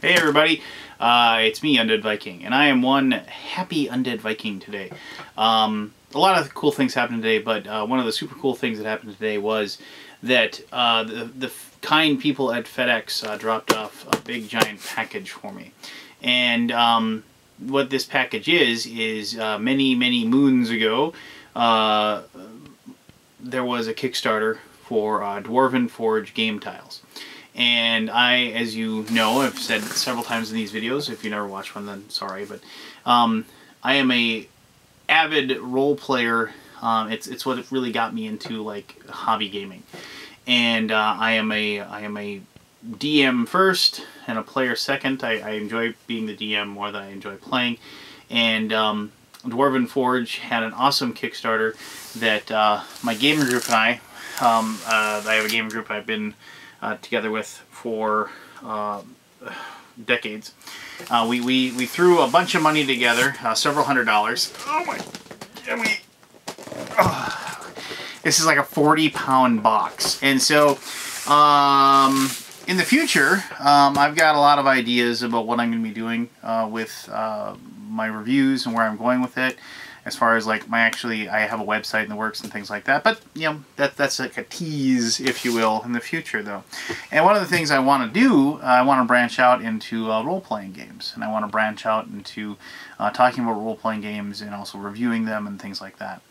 Hey everybody, it's me, Undead Viking, and I am one happy Undead Viking today. A lot of cool things happened today, but one of the super cool things that happened today was that the kind people at FedEx dropped off a big giant package for me. And what this package is many moons ago, there was a Kickstarter for Dwarven Forge game tiles. And I, as you know, I've said several times in these videos, if you never watched one then sorry, but I am a avid role player. It's what really got me into like hobby gaming. And I am a DM first and a player second. I enjoy being the DM more than I enjoy playing. And Dwarven Forge had an awesome Kickstarter that my gaming group and I have a gaming group I've been together with for decades. We threw a bunch of money together, several $100s. Oh my! This is like a 40-pound box, and so in the future, I've got a lot of ideas about what I'm going to be doing with my reviews and where I'm going with it. As far as like I have a website in the works and things like that, but you know that's like a tease, if you will, in the future though. And one of the things I want to do, I want to branch out into role-playing games, and I want to branch out into talking about role-playing games and also reviewing them and things like that.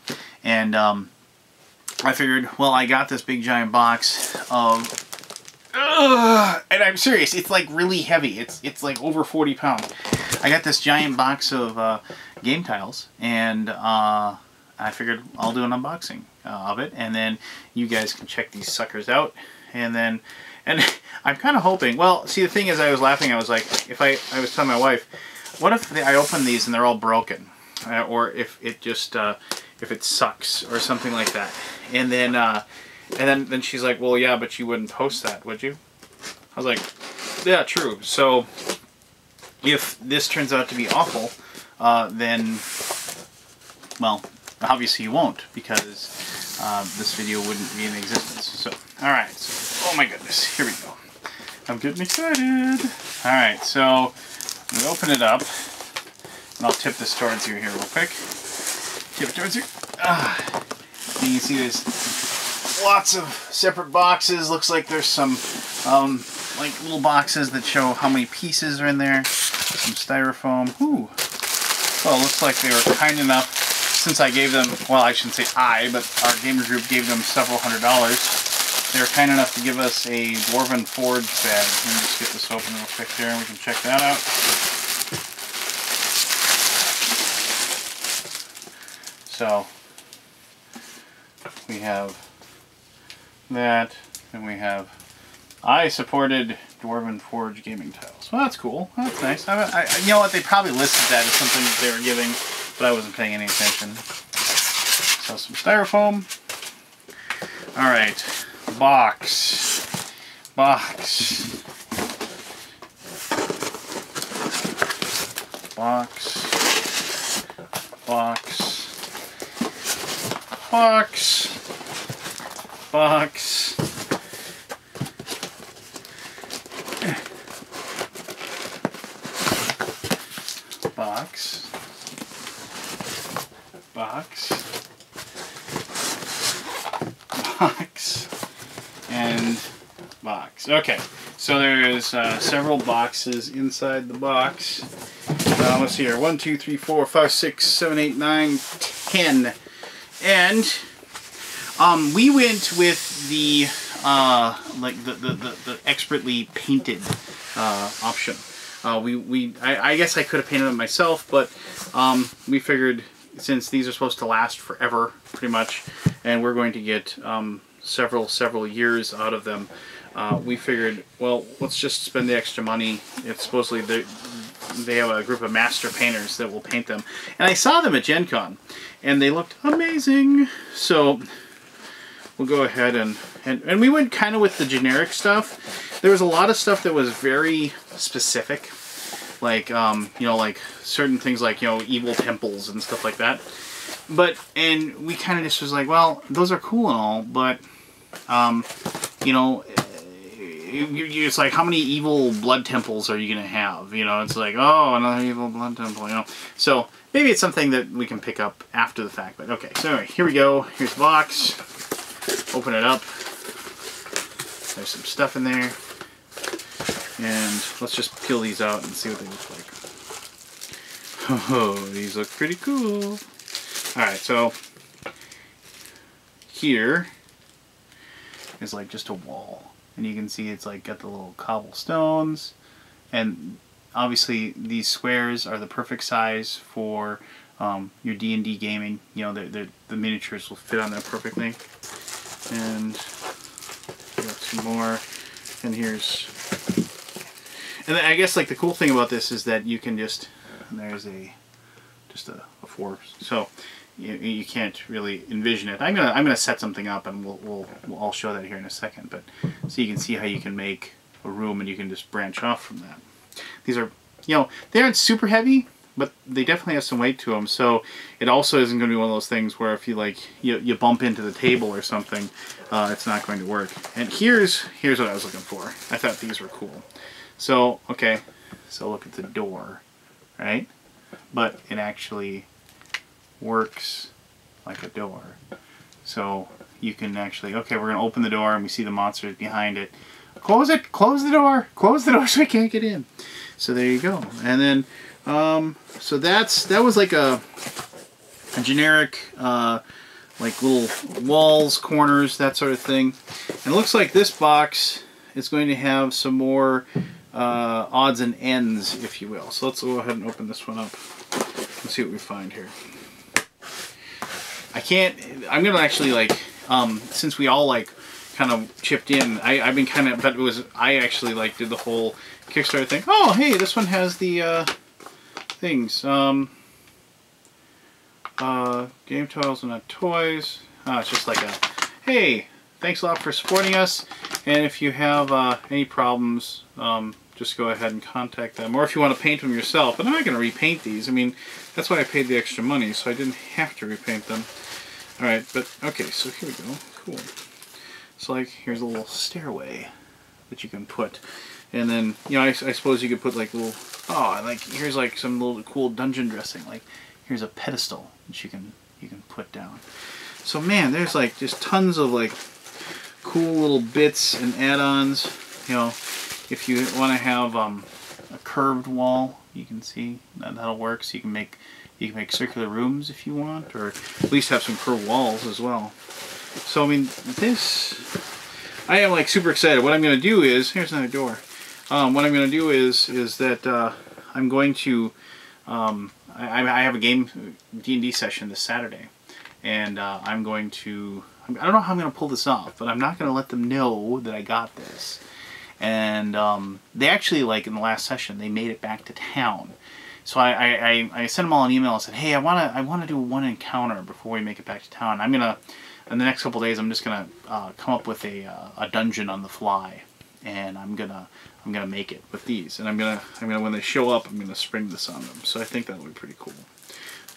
And I figured, well, I got this big giant box of. And I'm serious, it's like really heavy. It's like over 40 pounds. I got this giant box of game tiles, and I figured I'll do an unboxing of it, and then you guys can check these suckers out. And I'm kind of hoping, well, see, the thing is, I was laughing, I was like, I was telling my wife, what if I open these and they're all broken? Or if it just, if it sucks, or something like that. And then she's like, well, yeah, but you wouldn't post that, would you? I was like, yeah, true. So if this turns out to be awful, then, well, obviously you won't, because this video wouldn't be in existence. So, alright, so, oh my goodness, here we go. I'm getting excited. Alright, so we open it up, and I'll tip this towards you here real quick. Tip it towards you. You can see there's lots of separate boxes. Looks like there's some like little boxes that show how many pieces are in there. Some styrofoam. Ooh. Well, it looks like they were kind enough, since I gave them, well, I shouldn't say I, but our gamer group gave them several $100s. They were kind enough to give us a Dwarven Forge bag. Let me just get this open real quick there, and we can check that out. So we have that, and we have I supported Dwarven Forge gaming tiles. Well, that's cool. That's nice. You know what? They probably listed that as something that they were giving, but I wasn't paying any attention. So some styrofoam. All right, box. Box. And box. Okay, so there's several boxes inside the box. Let's see here. 1, 2, 3, 4, 5, 6, 7, 8, 9, 10. And we went with the like the expertly painted option. I guess I could have painted them myself, but we figured, since these are supposed to last forever, pretty much, and we're going to get several years out of them, we figured, well, let's just spend the extra money. It's supposedly they have a group of master painters that will paint them, and I saw them at Gen Con, and they looked amazing. So we'll go ahead and we went kind of with the generic stuff. There was a lot of stuff that was very specific, like you know, like certain things like, you know, evil temples and stuff like that. And we kind of just was like, well, those are cool and all, but you know, it's like, how many evil blood temples are you going to have? You know, it's like, oh, another evil blood temple, you know. So maybe it's something that we can pick up after the fact. But okay, so anyway, here we go. Here's the box. Open it up. There's some stuff in there. And let's just peel these out and see what they look like. Oh, these look pretty cool. Alright, so here is like just a wall. And you can see it's like got the little cobblestones. And obviously these squares are the perfect size for your D&D gaming. You know, the miniatures will fit on there perfectly. And we got some more. And here's... And I guess like the cool thing about this is that you can just... And there's just a 4, so you can't really envision it. I'm gonna set something up, and I'll show that here in a second. But so you can see how you can make a room, and you can just branch off from that. These are, you know, they aren't super heavy, but they definitely have some weight to them. So it also isn't going to be one of those things where if you like you bump into the table or something, it's not going to work. And here's what I was looking for. I thought these were cool. So okay, so look at the door. Right? But it actually works like a door. So you can actually, okay, we're going to open the door and we see the monsters behind it. Close it! Close the door! Close the door so we can't get in. So there you go. And then, so that was like a generic, like little walls, corners, that sort of thing. And it looks like this box is going to have some more odds and ends, if you will. So let's go ahead and open this one up and see what we find here. I'm gonna actually like, since we all like kind of chipped in, I've been kind of, but I actually like did the whole Kickstarter thing. Oh, hey, this one has the things. Game toys and not toys. It's just like a, hey, thanks a lot for supporting us, and if you have any problems, just go ahead and contact them. Or if you want to paint them yourself, but I'm not going to repaint these. I mean, that's why I paid the extra money, so I didn't have to repaint them. Alright, but okay, so here we go. Cool. So like, here's a little stairway that you can put. And then, you know, I suppose you could put like little, oh, like, here's like some little cool dungeon dressing. Like, here's a pedestal that you can put down. So man, there's like just tons of like cool little bits and add-ons. You know, if you want to have a curved wall, you can see that'll work. So you can make circular rooms if you want, or at least have some curved walls as well. So I mean, this, I am like super excited. What I'm going to do is, here's another door. What I'm going to do is that I'm going to I have a game D&D session this Saturday, and I'm going to, I don't know how I'm going to pull this off, but I'm not going to let them know that I got this. And they actually, like in the last session, they made it back to town. So I sent them all an email and said, hey, I want to do one encounter before we make it back to town. I'm gonna, in the next couple days, I'm just gonna come up with a dungeon on the fly, and I'm gonna make it with these. And I'm gonna when they show up, I'm gonna spring this on them. So I think that'll be pretty cool.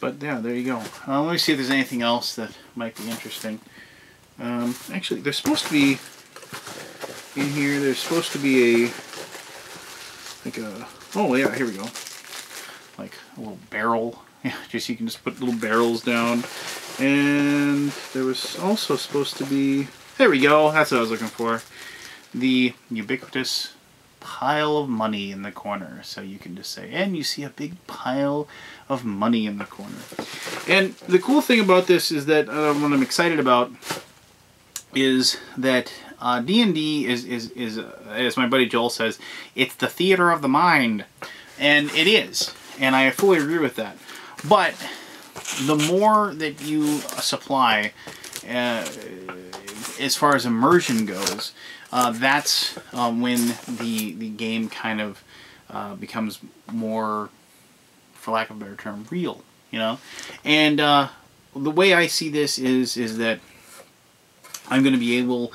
But yeah, there you go. Let me see if there's anything else that might be interesting. Actually, there's supposed to be in here. There's supposed to be oh yeah, here we go. Like a little barrel. Yeah, just you can just put little barrels down. And there was also supposed to be, there we go, that's what I was looking for. The ubiquitous pile of money in the corner. So you can just say, and you see a big pile of money in the corner. And the cool thing about this is that what I'm excited about is that D&D is as my buddy Joel says, it's the theater of the mind. And it is. And I fully agree with that. But the more that you supply, as far as immersion goes, that's when the game kind of becomes more, for lack of a better term, real. You know, and the way I see this is that I'm going to be able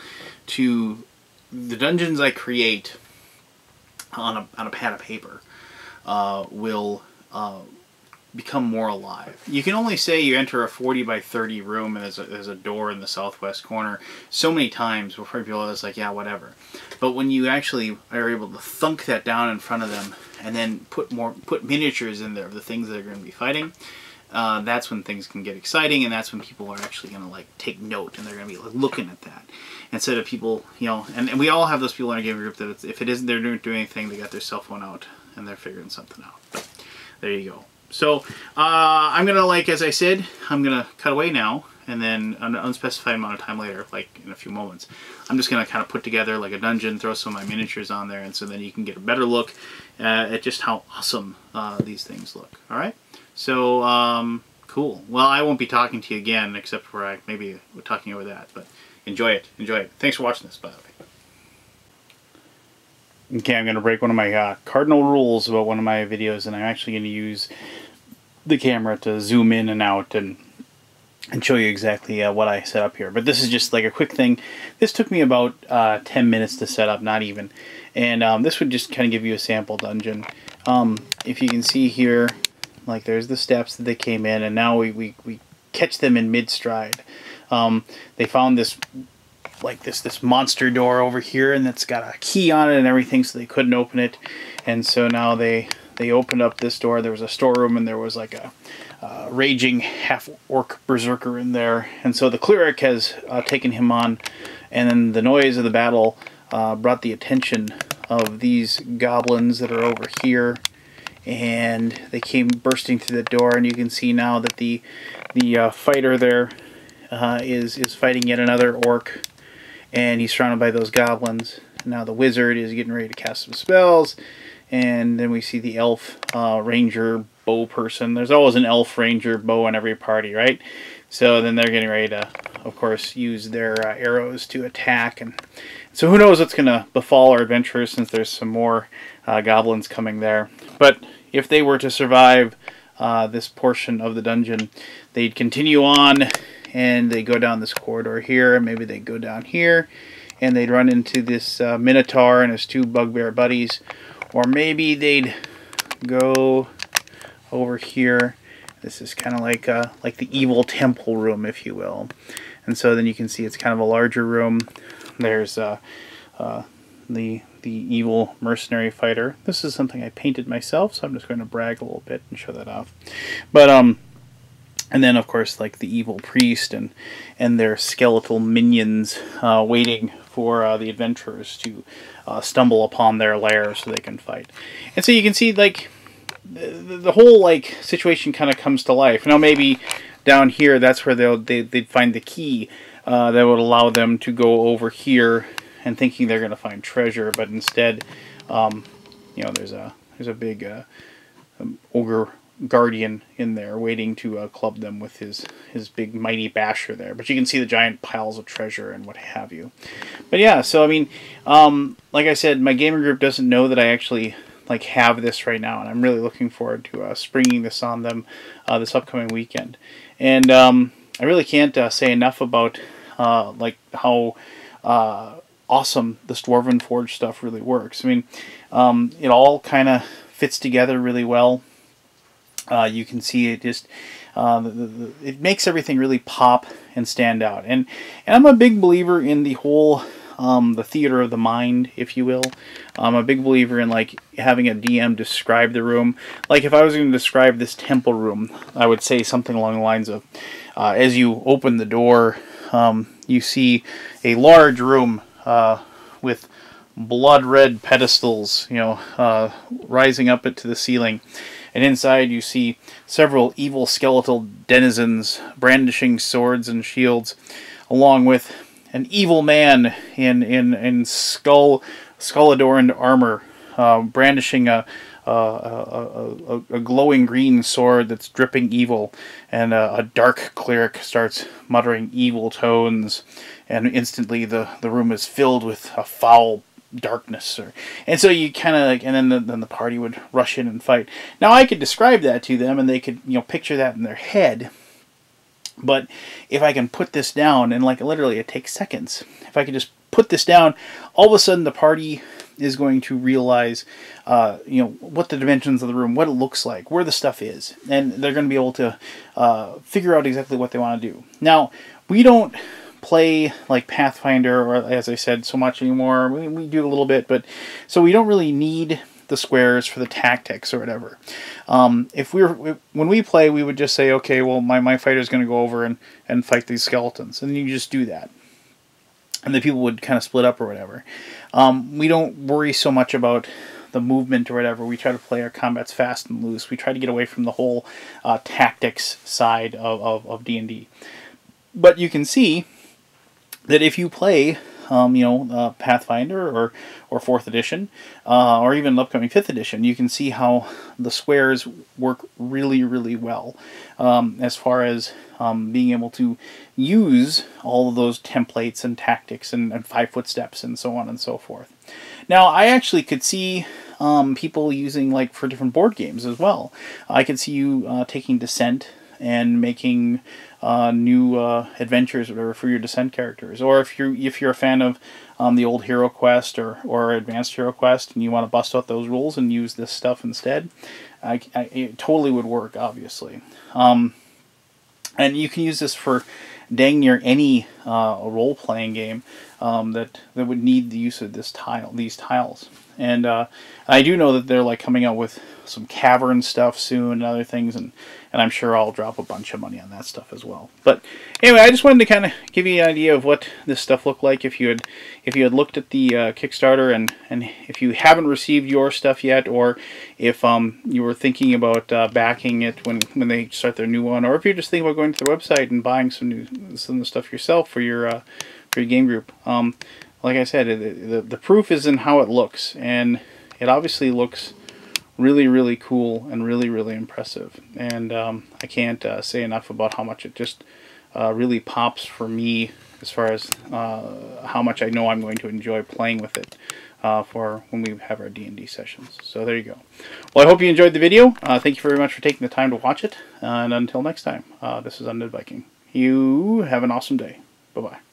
to, the dungeons I create on a pad of paper will become more alive. You can only say you enter a 40 by 30 room and there's a door in the southwest corner so many times before people are just like, yeah, whatever. But when you actually are able to thunk that down in front of them and then put miniatures in there of the things that are going to be fighting, that's when things can get exciting, and that's when people are actually going to like take note, and they're going to be like looking at that instead of people, you know. And we all have those people in our game group that if it isn't they're doing anything, they got their cell phone out and they're figuring something out. But there you go. So I'm gonna, like as I said, I'm gonna cut away now, and then an unspecified amount of time later, like in a few moments, I'm just gonna kind of put together like a dungeon, throw some of my miniatures on there, and so then you can get a better look at just how awesome these things look. All right. So cool. Well, I won't be talking to you again, except for maybe we're talking over that. But enjoy it. Enjoy it. Thanks for watching this, by the way. Okay, I'm going to break one of my cardinal rules about one of my videos, and I'm actually going to use the camera to zoom in and out and show you exactly what I set up here. But this is just like a quick thing. This took me about 10 minutes to set up, not even. And this would just kind of give you a sample dungeon. If you can see here, like there's the steps that they came in, and now we catch them in mid-stride. They found this like this monster door over here, and it's got a key on it and everything, so they couldn't open it. And so now they opened up this door. There was a storeroom, and there was like a raging half-orc berserker in there. And so the cleric has taken him on, and then the noise of the battle brought the attention of these goblins that are over here, and they came bursting through the door. And you can see now that the fighter there is fighting yet another orc, and he's surrounded by those goblins. Now the wizard is getting ready to cast some spells, and then we see the elf ranger bow person. There's always an elf ranger bow in every party, right? So then they're getting ready to, of course, use their arrows to attack. And so who knows what's going to befall our adventurers, since there's some more goblins coming there. But if they were to survive this portion of the dungeon, they'd continue on, and they go down this corridor here, and maybe they go down here, and they'd run into this minotaur and his two bugbear buddies, or maybe they'd go over here. This is kind of like the evil temple room, if you will. And so then you can see it's kind of a larger room. There's the evil mercenary fighter. This is something I painted myself, so I'm just going to brag a little bit and show that off. But and then of course like the evil priest and their skeletal minions waiting for the adventurers to stumble upon their lair so they can fight. And so you can see like the whole like situation kind of comes to life. Now maybe down here that's where they'd find the key that would allow them to go over here and thinking they're going to find treasure, but instead you know, there's a big ogre guardian in there waiting to club them with his big mighty basher there. But you can see the giant piles of treasure and what have you. But yeah, so I mean, like I said, my gaming group doesn't know that I actually like have this right now, and I'm really looking forward to springing this on them this upcoming weekend. And I really can't say enough about like how awesome this Dwarven Forge stuff really works. I mean, it all kind of fits together really well. You can see it just it makes everything really pop and stand out. And I'm a big believer in the whole the theater of the mind, if you will. I'm a big believer in like having a DM describe the room. Like if I was going to describe this temple room, I would say something along the lines of as you open the door, you see a large room with blood red pedestals, you know, rising up into the ceiling. And inside you see several evil skeletal denizens brandishing swords and shields, along with an evil man in skull-adorned armor, brandishing a glowing green sword that's dripping evil. And a dark cleric starts muttering evil tones, and instantly the room is filled with a foul darkness. And so you kind of like, and then the party would rush in and fight. Now I could describe that to them, and they could, you know, picture that in their head. But if I can put this down, and like literally it takes seconds, if I could just put this down, all of a sudden the party is going to realize, you know, what the dimensions of the room, what it looks like, where the stuff is, and they're going to be able to figure out exactly what they want to do. Now, we don't play like Pathfinder, or as I said, so much anymore. We do a little bit, but so we don't really need the squares for the tactics or whatever. When we play, we would just say, okay, well, my fighter's going to go over and fight these skeletons, and you just do that. And the people would kind of split up or whatever. We don't worry so much about the movement or whatever. We try to play our combats fast and loose. We try to get away from the whole tactics side of D&D. But you can see that if you play, you know, Pathfinder or 4th edition, or even the upcoming 5th edition, you can see how the squares work really, really well, as far as being able to use all of those templates and tactics and 5-foot steps and so on and so forth. Now, I actually could see people using, like, for different board games as well. I could see you taking Descent and making new adventures or whatever for your Descent characters, or if you're a fan of the old Hero Quest or Advanced Hero Quest and you want to bust out those rules and use this stuff instead, it totally would work, obviously. And you can use this for dang near any role-playing game that would need the use of these tiles. And I do know that they're like coming out with some cavern stuff soon and other things, and I'm sure I'll drop a bunch of money on that stuff as well. But anyway, I just wanted to kind of give you an idea of what this stuff looked like if you had looked at the Kickstarter, and if you haven't received your stuff yet, or if you were thinking about backing it when they start their new one, or if you're just thinking about going to their website and buying some of the stuff yourself for your game group. Like I said, the proof is in how it looks, and it obviously looks really, really cool and really, really impressive. And I can't say enough about how much it just really pops for me as far as how much I know I'm going to enjoy playing with it for when we have our D&D sessions. So there you go. Well, I hope you enjoyed the video. Thank you very much for taking the time to watch it. And until next time, this is Undead Viking. You have an awesome day. Bye-bye.